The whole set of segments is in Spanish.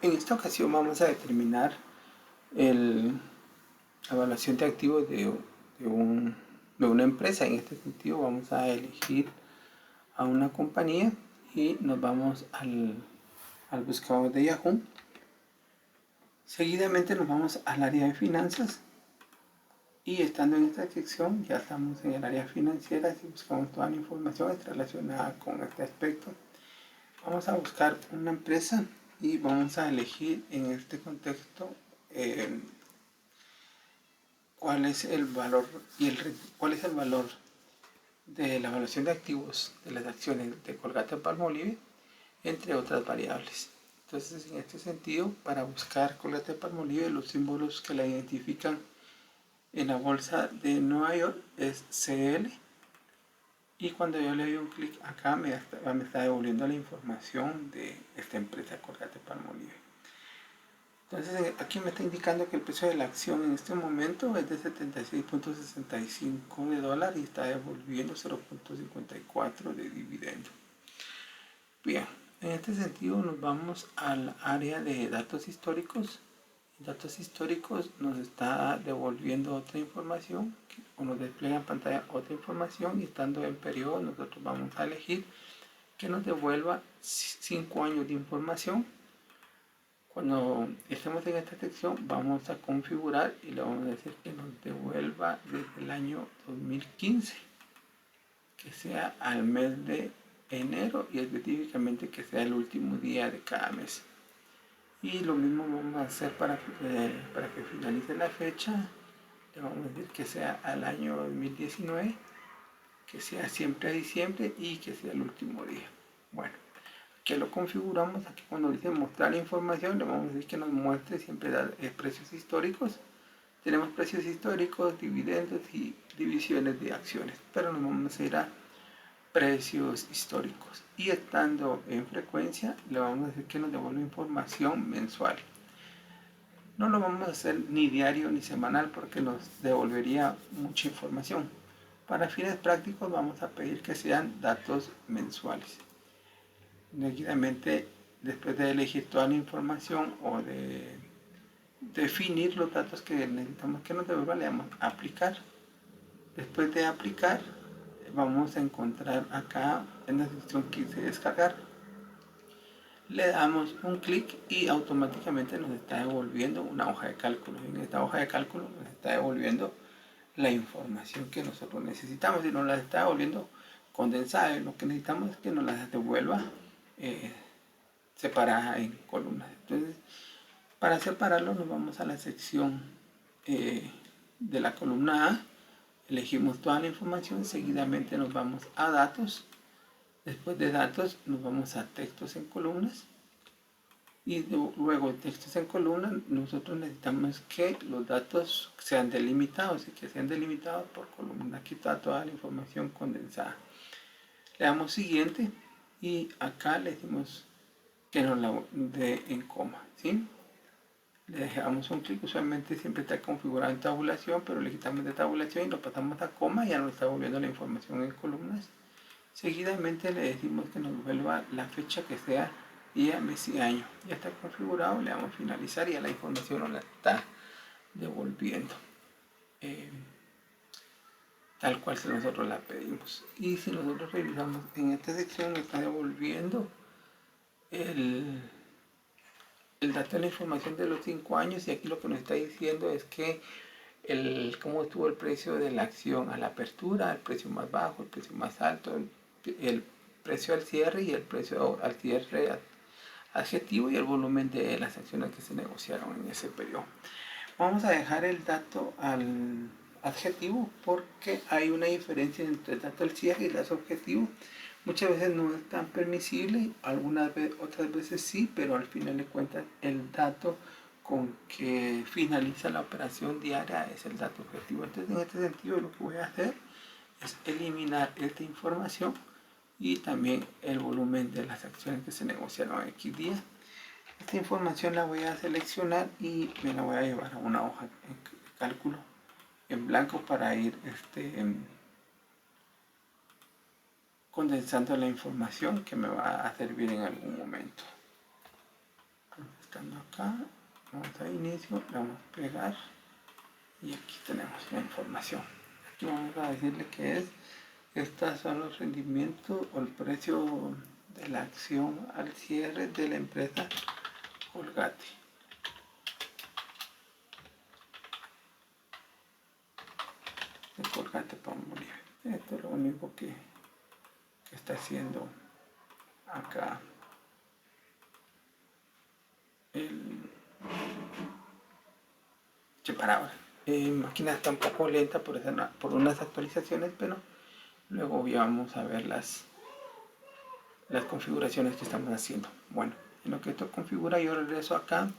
En esta ocasión vamos a determinar la evaluación de activos de una empresa. En este sentido vamos a elegir a una compañía y nos vamos al buscador de Yahoo. Seguidamente nos vamos al área de finanzas y estando en esta sección ya estamos en el área financiera. Si buscamos toda la información relacionada con este aspecto, vamos a buscar una empresa y vamos a elegir en este contexto cuál es el valor de la evaluación de activos de las acciones de Colgate-Palmolive, entre otras variables. Entonces, en este sentido, para buscar Colgate-Palmolive, los símbolos que la identifican en la bolsa de Nueva York es CL, y cuando yo le doy un clic acá me está devolviendo la información de esta empresa Colgate-Palmolive. Entonces aquí me está indicando que el precio de la acción en este momento es de 76.65 de dólar y está devolviendo 0.54 de dividendo. Bien, en este sentido nos vamos al área de datos históricos. Datos históricos nos está devolviendo otra información, o nos despliega en pantalla otra información, y estando en periodo nosotros vamos a elegir que nos devuelva 5 años de información. Cuando estemos en esta sección vamos a configurar y le vamos a decir que nos devuelva desde el año 2015, que sea al mes de enero y específicamente que sea el último día de cada mes. Y lo mismo vamos a hacer para que finalice la fecha. Le vamos a decir que sea al año 2019, que sea siempre a diciembre y que sea el último día. Bueno, que lo configuramos. Aquí cuando dice mostrar la información le vamos a decir que nos muestre siempre precios históricos. Tenemos precios históricos, dividendos y divisiones de acciones, pero nos vamos a ir a precios históricos, y estando en frecuencia le vamos a decir que nos devuelva información mensual. No lo vamos a hacer ni diario ni semanal porque nos devolvería mucha información. Para fines prácticos vamos a pedir que sean datos mensuales. Seguidamente, después de elegir toda la información o de definir los datos que necesitamos que nos devuelva, le damos a aplicar. Después de aplicar, vamos a encontrar acá en la sección que dice descargar. Le damos un clic y automáticamente nos está devolviendo una hoja de cálculo. En esta hoja de cálculo nos está devolviendo la información que nosotros necesitamos y nos la está devolviendo condensada. Lo que necesitamos es que nos la devuelva separada en columnas. Entonces, para separarlo nos vamos a la sección de la columna A, elegimos toda la información, seguidamente nos vamos a datos, después de datos nos vamos a textos en columnas, y luego de textos en columnas nosotros necesitamos que los datos sean delimitados y que sean delimitados por columna. Aquí está toda la información condensada. Le damos siguiente y acá le decimos que nos la dé en coma, ¿sí? Le dejamos un clic, usualmente siempre está configurado en tabulación, pero le quitamos de tabulación y lo pasamos a coma y ya nos está volviendo la información en columnas. Seguidamente le decimos que nos vuelva la fecha que sea día, mes y año. Ya está configurado, le damos finalizar y ya la información nos la está devolviendo tal cual si nosotros la pedimos. Y si nosotros revisamos en esta sección, está devolviendo el dato de la información de los 5 años, y aquí lo que nos está diciendo es que cómo estuvo el precio de la acción a la apertura, el precio más bajo, el precio más alto, el precio al cierre y el precio al cierre adjetivo, y el volumen de las acciones que se negociaron en ese periodo. Vamos a dejar el dato al adjetivo porque hay una diferencia entre el dato al cierre y el dato objetivo. Muchas veces no es tan permisible, otras veces sí, pero al final de cuentas el dato con que finaliza la operación diaria es el dato objetivo. Entonces, en este sentido, lo que voy a hacer es eliminar esta información y también el volumen de las acciones que se negociaron en X días. Esta información la voy a seleccionar y me la voy a llevar a una hoja de cálculo en blanco para ir condensando la información que me va a servir en algún momento. aplicando acá, vamos a inicio, le vamos a pegar y aquí tenemos la información. Aquí vamos a decirle que es, estos son los rendimientos o el precio de la acción al cierre de la empresa Colgate. De Colgate Palmolive. Esto es lo único que está haciendo acá el separador. Máquina está un poco lenta por unas actualizaciones, pero luego ya vamos a ver las configuraciones que estamos haciendo. Bueno, en lo que esto configura, yo regreso acá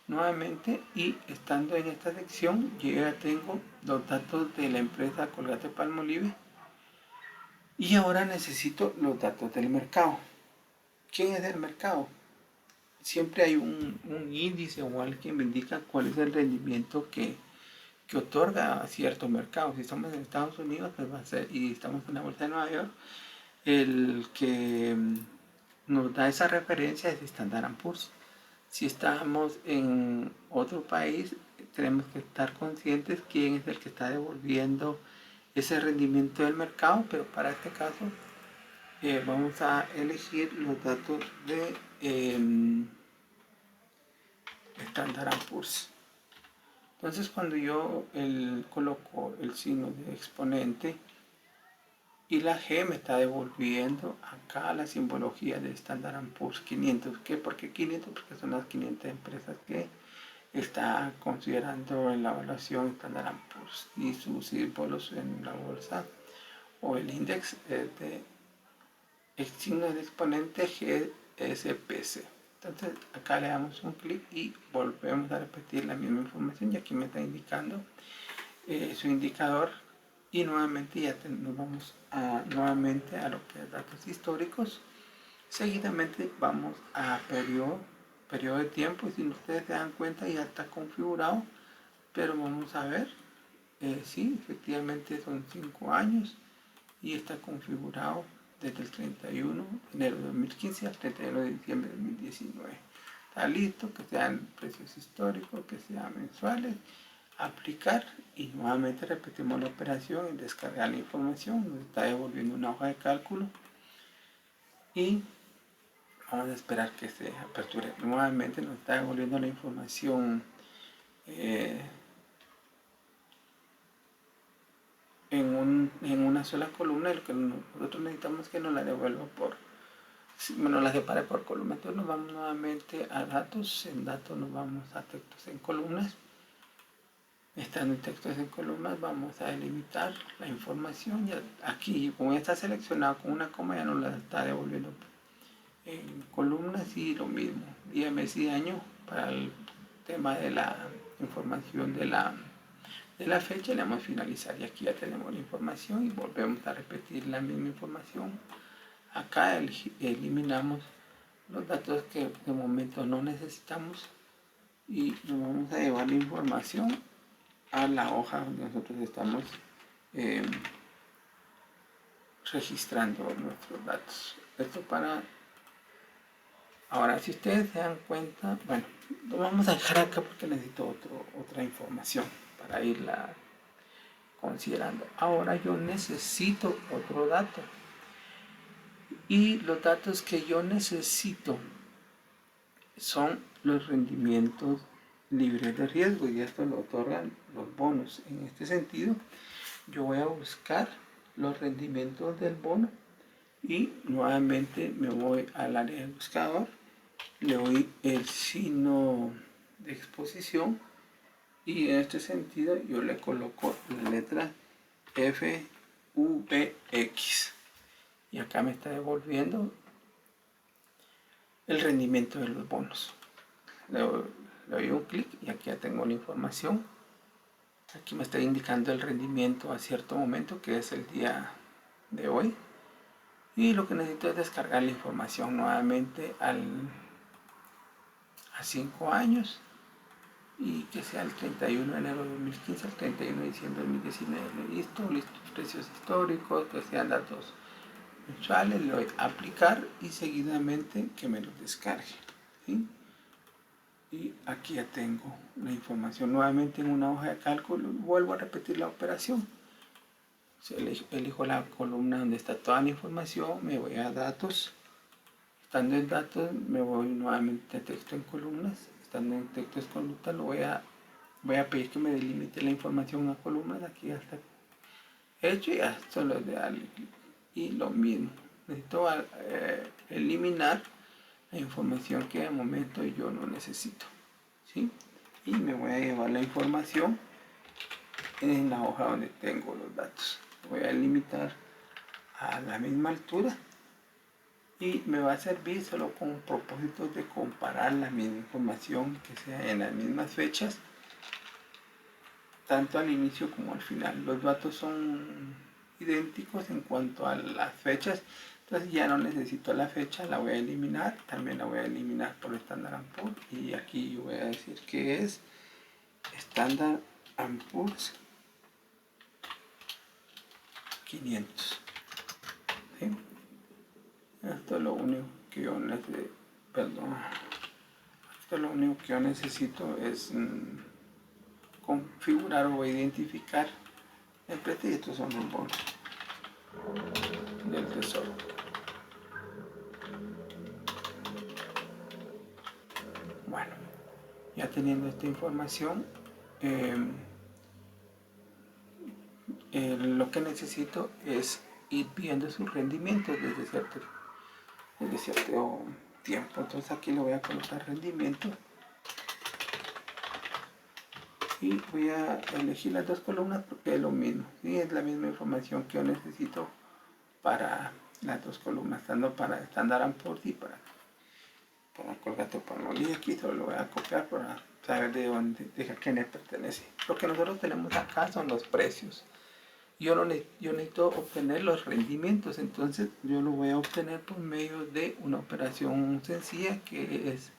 nuevamente y estando en esta sección yo ya tengo los datos de la empresa Colgate Palmolive y ahora necesito los datos del mercado. ¿Quién es el mercado? Siempre hay un índice o algo que me indica cuál es el rendimiento que otorga a cierto mercado. Si estamos en Estados Unidos, pues va a ser, y estamos en la bolsa de Nueva York, el que nos da esa referencia es Standard & Poor's. Si estamos en otro país, tenemos que estar conscientes quién es el que está devolviendo ese rendimiento del mercado, pero para este caso vamos a elegir los datos de Standard & Poor's. Entonces cuando yo coloco el signo de exponente y la G me está devolviendo acá la simbología de Standard & Poor's 500. ¿Por qué 500? Porque son las 500 empresas que está considerando en la evaluación Standard & Poor's y sus símbolos en la bolsa o el índice de el signo de exponente GSPC. Entonces acá le damos un clic y volvemos a repetir la misma información y aquí me está indicando su indicador y nuevamente ya nos vamos nuevamente a lo que es datos históricos. Seguidamente vamos a periodo de tiempo y si ustedes se dan cuenta ya está configurado, pero vamos a ver, sí, efectivamente son 5 años y está configurado desde el 31 de enero de 2015 al 31 de diciembre de 2019. Está listo, que sean precios históricos, que sean mensuales, aplicar y nuevamente repetimos la operación en descargar la información, nos está devolviendo una hoja de cálculo y vamos a esperar que se aperture. Nuevamente nos está devolviendo la información en una sola columna, y lo que nosotros necesitamos es que nos la devuelva nos la separe por columna. Entonces nos vamos nuevamente a datos, en datos nos vamos a textos en columnas. Estando en textos en columnas vamos a delimitar la información. Ya aquí, como ya está seleccionado con una coma, ya nos la está devolviendo en columnas y lo mismo. Día, mes y año para el tema de la información de la fecha, le damos a finalizar y aquí ya tenemos la información y volvemos a repetir la misma información. Acá eliminamos los datos que de momento no necesitamos y nos vamos a llevar la información a la hoja donde nosotros estamos registrando nuestros datos. Esto para... Ahora, si ustedes se dan cuenta, bueno, lo vamos a dejar acá porque necesito otra información para irla considerando. Ahora yo necesito otro dato. Y los datos que yo necesito son los rendimientos libres de riesgo y esto lo otorgan los bonos. En este sentido, yo voy a buscar los rendimientos del bono y nuevamente me voy al área de buscador, le doy el signo de exposición y en este sentido yo le coloco la letra FVX y acá me está devolviendo el rendimiento de los bonos. Le doy un clic y aquí ya tengo la información. Aquí me está indicando el rendimiento a cierto momento, que es el día de hoy. Y lo que necesito es descargar la información nuevamente a 5 años. Y que sea el 31 de enero de 2015 al 31 de diciembre de 2019. Listo, precios históricos, que sean datos mensuales. Le doy a aplicar y seguidamente que me los descargue. ¿Sí? Y aquí ya tengo la información nuevamente en una hoja de cálculo. Vuelvo a repetir la operación. Elijo la columna donde está toda la información, me voy a datos. Estando en datos, me voy nuevamente a texto en columnas. Estando en texto en columnas, voy a pedir que me delimite la información a columnas. Aquí ya está hecho y ya solo es de darle clic. Y lo mismo, necesito eliminar la información que de momento yo no necesito, ¿sí? Y me voy a llevar la información en la hoja donde tengo los datos. Voy a limitar a la misma altura y me va a servir solo con propósito de comparar la misma información que sea en las mismas fechas, tanto al inicio como al final. Los datos son idénticos en cuanto a las fechas, entonces ya no necesito la fecha, la voy a eliminar. También la voy a eliminar por Standard & Poor's y aquí yo voy a decir que es Standard & Poor's 500, ¿sí? Esto es lo único que yo necesito, esto es lo único que yo necesito es configurar o identificar el precio. Estos son los bonos del tesoro. Bueno, ya teniendo esta información, lo que necesito es ir viendo sus rendimientos desde cierto tiempo. Entonces aquí le voy a colocar rendimiento y voy a elegir las dos columnas porque es lo mismo, ¿sí? Es la misma información que yo necesito para las dos columnas, tanto para Standard & Poor's y para Colgate-Palmolive. Aquí solo lo voy a copiar para saber de a quién pertenece. Lo que nosotros tenemos acá son los precios. Yo necesito obtener los rendimientos, entonces yo lo voy a obtener por medio de una operación sencilla que es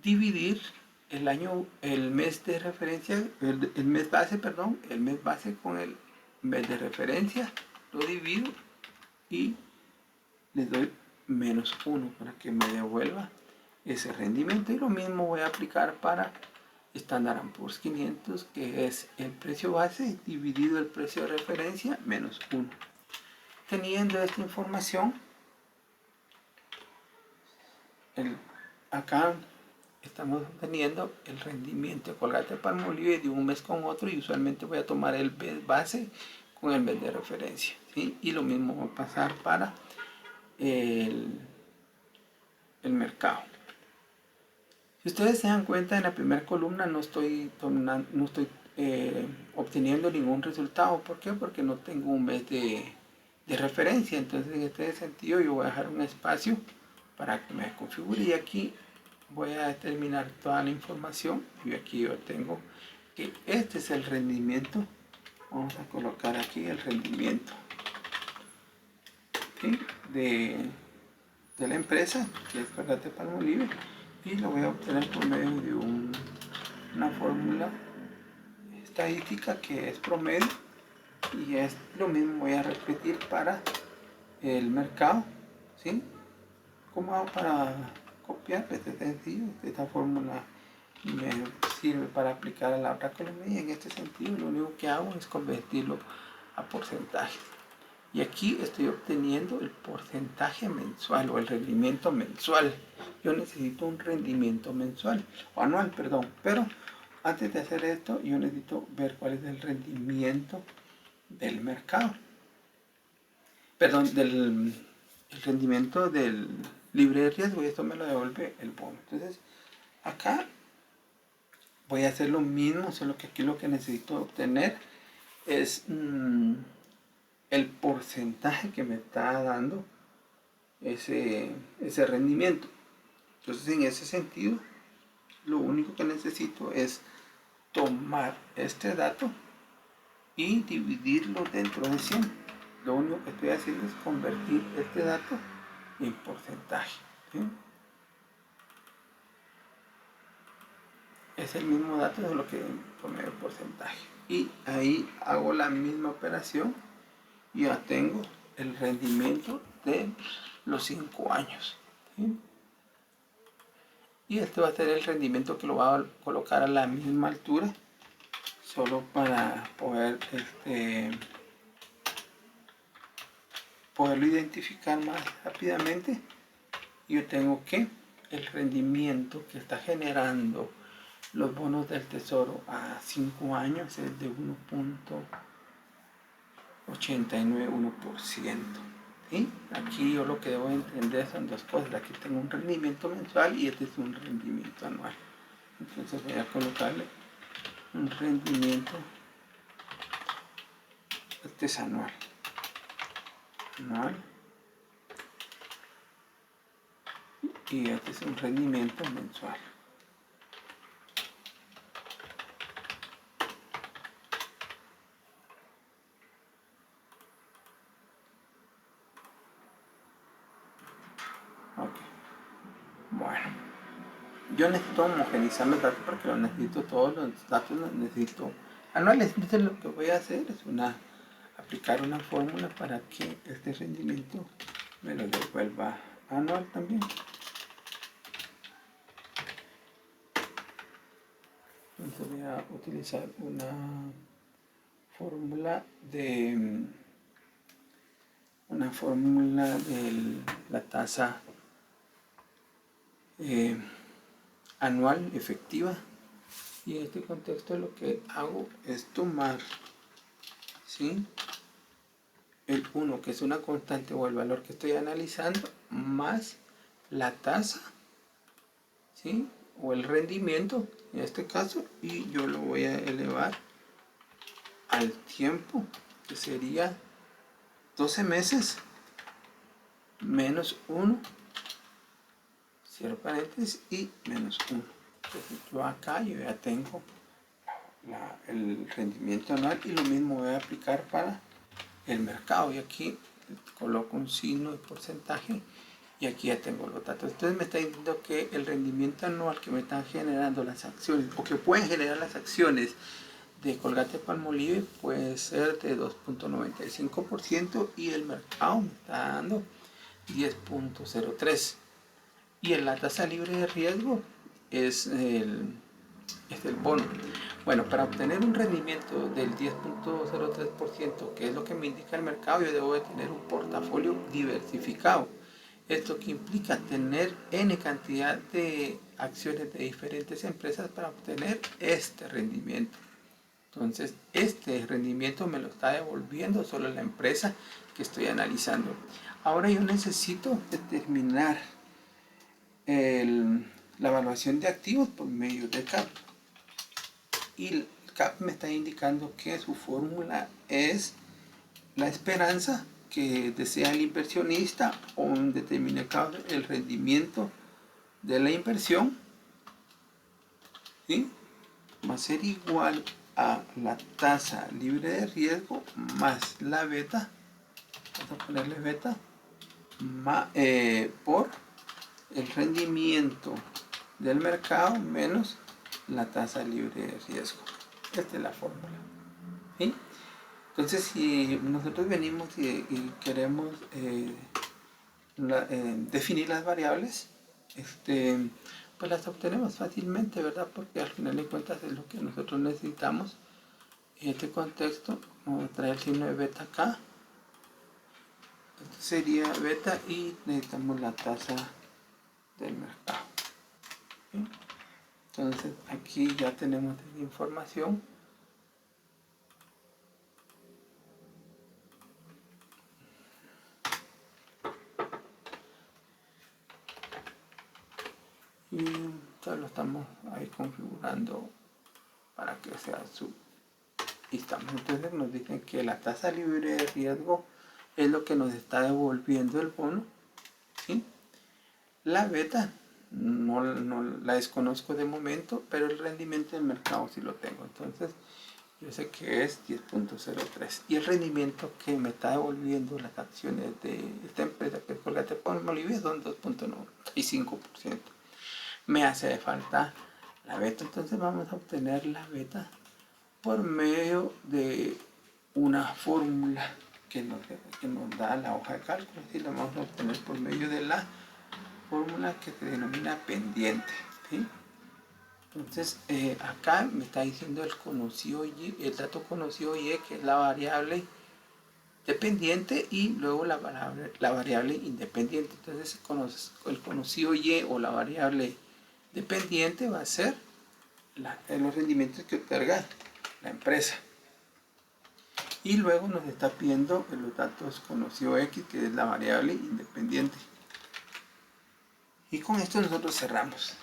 dividir el mes de referencia, el mes base con el mes de referencia, lo divido y le doy -1 para que me devuelva ese rendimiento. Y lo mismo voy a aplicar para Standard & Poor's 500, que es el precio base dividido el precio de referencia -1. Teniendo esta información, acá estamos obteniendo el rendimiento de Colgate-Palmolive de un mes con otro, y usualmente voy a tomar el mes base con el mes de referencia, ¿sí? Y lo mismo va a pasar para el mercado. Si ustedes se dan cuenta, en la primera columna no estoy obteniendo ningún resultado. ¿Por qué? Porque no tengo un mes de referencia. Entonces, en este sentido, yo voy a dejar un espacio para que me configure, y aquí voy a determinar toda la información. Y aquí yo tengo que este es el rendimiento. Vamos a colocar aquí el rendimiento, ¿sí? de la empresa, que es Colgate-Palmolive, y lo voy a obtener por medio de una fórmula estadística que es promedio, y es lo mismo voy a repetir para el mercado, ¿sí? ¿Cómo hago para copiar? Pues es sencillo, esta fórmula me sirve para aplicar a la otra columna, y en este sentido lo único que hago es convertirlo a porcentajes. Y aquí estoy obteniendo el porcentaje mensual o el rendimiento mensual. Yo necesito un rendimiento mensual, o anual, perdón. Pero antes de hacer esto, yo necesito ver cuál es el rendimiento del mercado. Perdón, el rendimiento del libre de riesgo, y esto me lo devuelve el bono. Entonces, acá voy a hacer lo mismo, solo que aquí lo que necesito obtener es el porcentaje que me está dando ese rendimiento. Entonces, en ese sentido, lo único que necesito es tomar este dato y dividirlo dentro de 100. Lo único que estoy haciendo es convertir este dato en porcentaje, ¿sí? Es el mismo dato, de lo que por medio de porcentaje. Y ahí hago la misma operación y ya tengo el rendimiento de los 5 años, ¿sí? Y este va a ser el rendimiento que lo va a colocar a la misma altura, solo para poder poderlo identificar más rápidamente. Yo tengo que el rendimiento que está generando los bonos del tesoro a 5 años es de 1.891%. ¿Sí? Aquí yo lo que debo entender son dos cosas. Aquí tengo un rendimiento mensual y este es un rendimiento anual. Entonces voy a colocarle un rendimiento, este es anual, y este es un rendimiento mensual. Ok, bueno, yo necesito homogenizar los datos porque los necesito, todos los datos los necesito anuales. Entonces lo que voy a hacer es aplicar una fórmula para que este rendimiento me lo devuelva anual también. Entonces voy a utilizar una fórmula de la tasa anual efectiva, y en este contexto lo que hago es tomar, ¿sí?, el 1, que es una constante o el valor que estoy analizando, más la tasa, ¿sí?, o el rendimiento en este caso, y yo lo voy a elevar al tiempo, que sería 12 meses menos 1, cierro paréntesis, y menos 1. Entonces yo acá yo ya tengo el rendimiento anual, y lo mismo voy a aplicar para el mercado, y aquí coloco un signo de porcentaje y aquí ya tengo los datos. Entonces me está diciendo que el rendimiento anual que me están generando las acciones, o que pueden generar las acciones de Colgate-Palmolive, puede ser de 2.95%, y el mercado me está dando 10.03%. Y en la tasa libre de riesgo es el bono. Bueno, para obtener un rendimiento del 10.03%, que es lo que me indica el mercado, yo debo de tener un portafolio diversificado. Esto que implica tener N cantidad de acciones de diferentes empresas para obtener este rendimiento. Entonces, este rendimiento me lo está devolviendo solo la empresa que estoy analizando. Ahora yo necesito determinar la evaluación de activos por medio de CAP. Y el CAP me está indicando que su fórmula es la esperanza que desea el inversionista, o en determinado caso el rendimiento de la inversión, ¿sí?, va a ser igual a la tasa libre de riesgo más la beta, vamos a ponerle beta, por el rendimiento del mercado menos la tasa libre de riesgo. Esta es la fórmula, ¿sí? Entonces, si nosotros venimos y queremos definir las variables, pues las obtenemos fácilmente, ¿verdad? Porque al final de cuentas es lo que nosotros necesitamos. En este contexto vamos a traer el signo de beta acá. Esto sería beta, y necesitamos la tasa del mercado, ¿sí? Entonces aquí ya tenemos la información. Y ya lo estamos ahí configurando para que sea su... Y estamos, entonces nos dicen que la tasa libre de riesgo es lo que nos está devolviendo el bono, ¿sí? La beta no la desconozco de momento, pero el rendimiento del mercado sí lo tengo. Entonces yo sé que es 10.03, y el rendimiento que me está devolviendo las acciones de esta empresa, que es Colgate-Palmolive, son 2.95%. Me hace falta la beta, entonces vamos a obtener la beta por medio de una fórmula que nos da la hoja de cálculo, y la vamos a obtener por medio de la fórmula que se denomina pendiente. ¿sí? Entonces, acá me está diciendo el conocido y, el dato conocido y, que es la variable dependiente, y luego la variable independiente. Entonces, el conocido y o la variable dependiente va a ser los rendimientos que otorga la empresa. Y luego nos está pidiendo los datos conocido x, que es la variable independiente. Y con esto nosotros cerramos.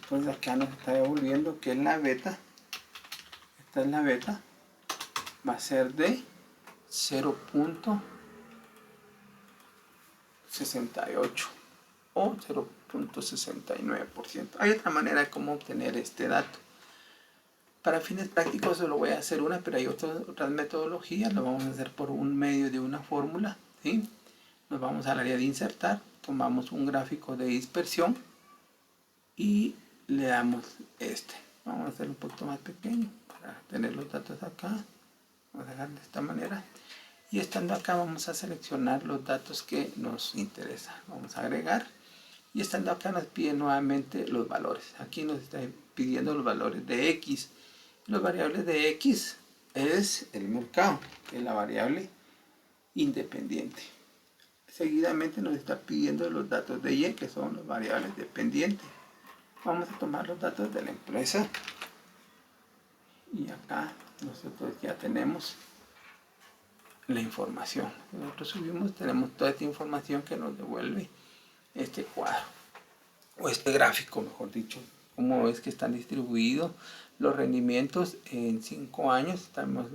Entonces acá nos está devolviendo que es la beta. Esta es la beta. Va a ser de 0.68 o 0.69%. Hay otra manera de cómo obtener este dato. Para fines prácticos solo voy a hacer una, pero hay otras metodologías. Lo vamos a hacer por un medio de una fórmula, ¿sí? Nos vamos al área de insertar, tomamos un gráfico de dispersión y le damos este. Vamos a hacerlo un poquito más pequeño para tener los datos acá. Vamos a dejar de esta manera. Y estando acá vamos a seleccionar los datos que nos interesan. Vamos a agregar. Y estando acá nos pide nuevamente los valores. Aquí nos está pidiendo los valores de X. Los variables de X es el mercado, que es la variable independiente. Seguidamente nos está pidiendo los datos de Y, que son las variables dependientes. Vamos a tomar los datos de la empresa. Y acá nosotros ya tenemos la información. Nosotros subimos, tenemos toda esta información que nos devuelve este cuadro, o este gráfico, mejor dicho. Cómo es que están distribuidos los rendimientos en 5 años. Tenemos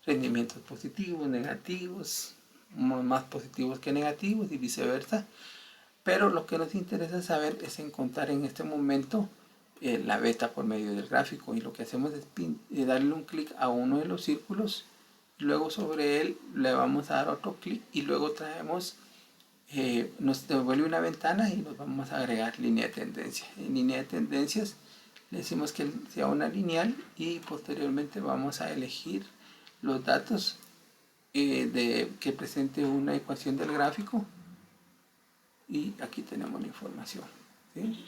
rendimientos positivos, negativos, más positivos que negativos y viceversa. Pero lo que nos interesa saber es encontrar en este momento la beta por medio del gráfico, y lo que hacemos es darle un clic a uno de los círculos, luego sobre él le vamos a dar otro clic y luego traemos, nos devuelve una ventana y nos vamos a agregar línea de tendencia. En línea de tendencias le decimos que sea una lineal y posteriormente vamos a elegir los datos que presente una ecuación del gráfico, y aquí tenemos la información, ¿sí?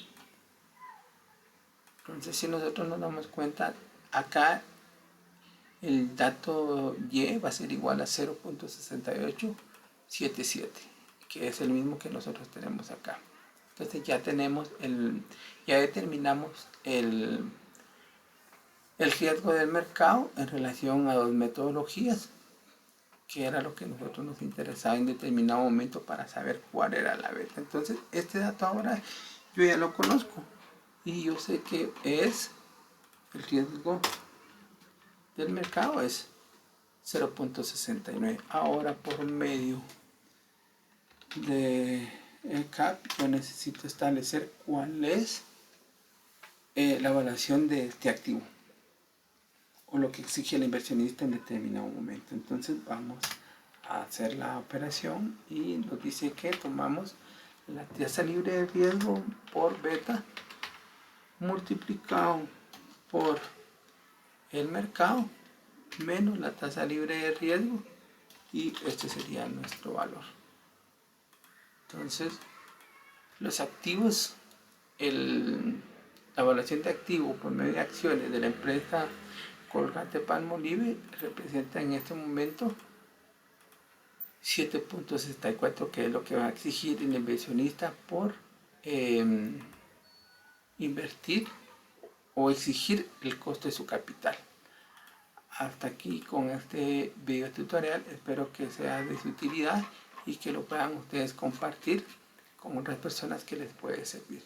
Entonces, si nosotros nos damos cuenta, acá el dato Y va a ser igual a 0.6877, que es el mismo que nosotros tenemos acá. Entonces ya tenemos ya determinamos el riesgo del mercado en relación a dos metodologías, que era lo que a nosotros nos interesaba en determinado momento para saber cuál era la beta. Entonces este dato ahora yo ya lo conozco y yo sé que es el riesgo del mercado es 0.69. Ahora por medio de el CAP yo necesito establecer cuál es la evaluación de este activo, o lo que exige el inversionista en determinado momento. Entonces vamos a hacer la operación y nos dice que tomamos la tasa libre de riesgo por beta multiplicado por el mercado menos la tasa libre de riesgo, y este sería nuestro valor. Entonces los activos, la evaluación de activo por medio de acciones de la empresa Colgate-Palmolive representa en este momento 7.64, que es lo que va a exigir el inversionista por invertir o exigir el costo de su capital. Hasta aquí con este video tutorial, espero que sea de su utilidad y que lo puedan ustedes compartir con otras personas que les puede servir.